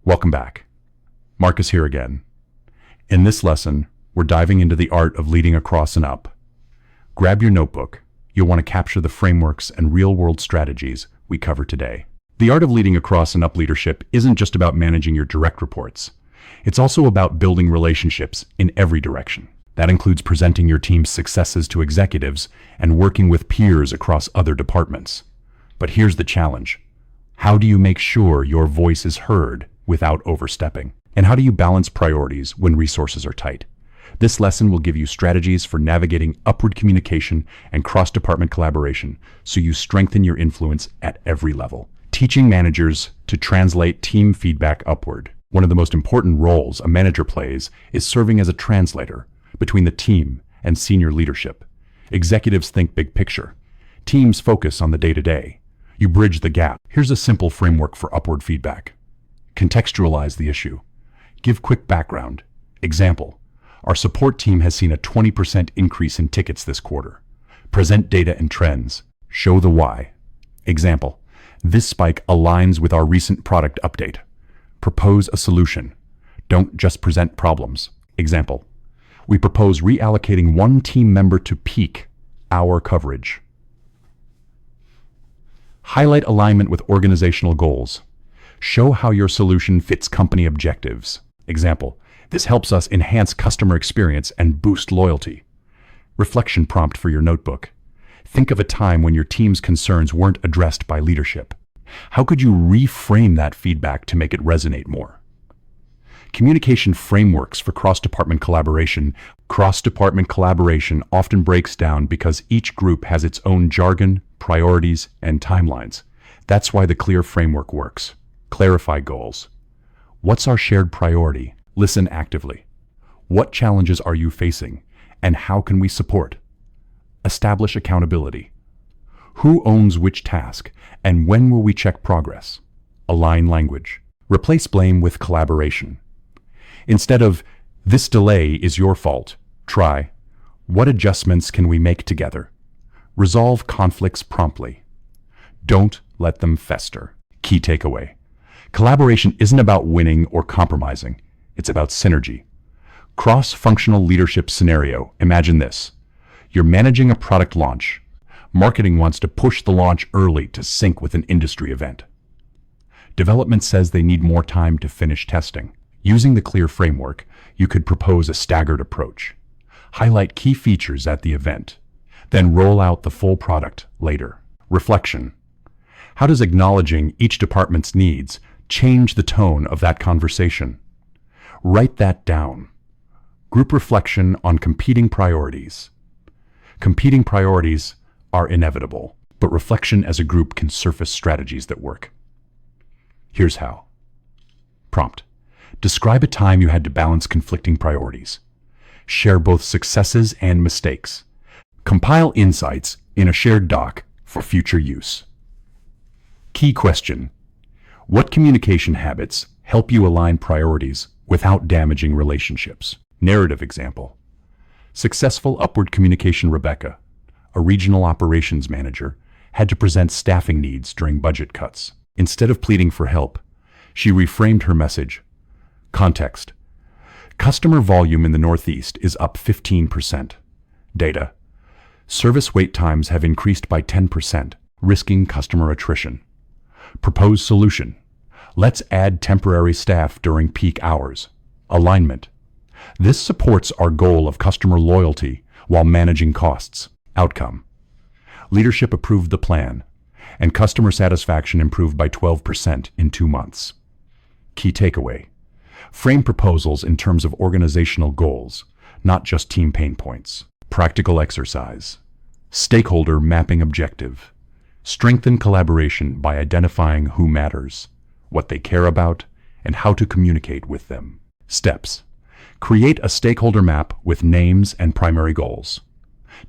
Welcome back. Marcus here again. In this lesson, we're diving into the art of leading across and up. Grab your notebook. You'll want to capture the frameworks and real-world strategies we cover today. The art of leading across and up leadership isn't just about managing your direct reports. It's also about building relationships in every direction. That includes presenting your team's successes to executives and working with peers across other departments. But here's the challenge. How do you make sure your voice is heard without overstepping? And how do you balance priorities when resources are tight? This lesson will give you strategies for navigating upward communication and cross-department collaboration so you strengthen your influence at every level. Teaching managers to translate team feedback upward. One of the most important roles a manager plays is serving as a translator between the team and senior leadership. Executives think big picture. Teams focus on the day-to-day. You bridge the gap. Here's a simple framework for upward feedback. Contextualize the issue. Give quick background. Example, our support team has seen a 20% increase in tickets this quarter. Present data and trends. Show the why. Example, this spike aligns with our recent product update. Propose a solution. Don't just present problems. Example, we propose reallocating one team member to peak hour coverage. Highlight alignment with organizational goals. Show how your solution fits company objectives. Example, this helps us enhance customer experience and boost loyalty. Reflection prompt for your notebook. Think of a time when your team's concerns weren't addressed by leadership. How could you reframe that feedback to make it resonate more? Communication frameworks for cross-department collaboration. Cross-department collaboration often breaks down because each group has its own jargon, priorities, and timelines. That's why the clear framework works. Clarify goals. What's our shared priority? Listen actively. What challenges are you facing, and how can we support? Establish accountability. Who owns which task, and when will we check progress? Align language. Replace blame with collaboration. Instead of, this delay is your fault, try, what adjustments can we make together? Resolve conflicts promptly. Don't let them fester. Key takeaway. Collaboration isn't about winning or compromising. It's about synergy. Cross-functional leadership scenario. Imagine this. You're managing a product launch. Marketing wants to push the launch early to sync with an industry event. Development says they need more time to finish testing. Using the clear framework, you could propose a staggered approach. Highlight key features at the event, then roll out the full product later. Reflection. How does acknowledging each department's needs change the tone of that conversation? Write that down. Group reflection on competing priorities. Competing priorities are inevitable, but reflection as a group can surface strategies that work. Here's how. Prompt. Describe a time you had to balance conflicting priorities. Share both successes and mistakes. Compile insights in a shared doc for future use. Key question. What communication habits help you align priorities without damaging relationships? Narrative example. Successful upward communication Rebecca, a regional operations manager, had to present staffing needs during budget cuts. Instead of pleading for help, she reframed her message. Context. Customer volume in the Northeast is up 15%. Data. Service wait times have increased by 10%, risking customer attrition. Proposed solution. Let's add temporary staff during peak hours. Alignment. This supports our goal of customer loyalty while managing costs. Outcome. Leadership approved the plan, and customer satisfaction improved by 12% in 2 months. Key takeaway. Frame proposals in terms of organizational goals, not just team pain points. Practical exercise. Stakeholder mapping objective. Strengthen collaboration by identifying who matters, what they care about, and how to communicate with them. Steps. Create a stakeholder map with names and primary goals.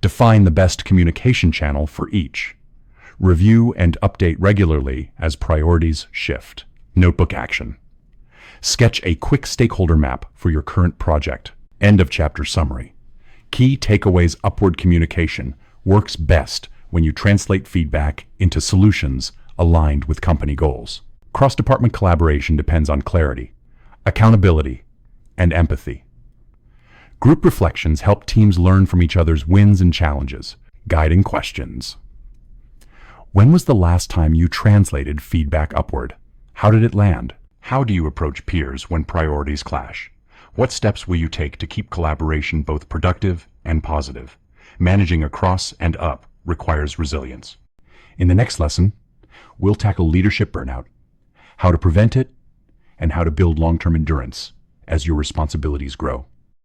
Define the best communication channel for each. Review and update regularly as priorities shift. Notebook action. Sketch a quick stakeholder map for your current project. End of chapter summary. Key takeaways. Upward communication works best when you translate feedback into solutions aligned with company goals. Cross-department collaboration depends on clarity, accountability, and empathy. Group reflections help teams learn from each other's wins and challenges, guiding questions. When was the last time you translated feedback upward? How did it land? How do you approach peers when priorities clash? What steps will you take to keep collaboration both productive and positive? Managing across and up requires resilience. In the next lesson, we'll tackle leadership burnout, how to prevent it, and how to build long-term endurance as your responsibilities grow.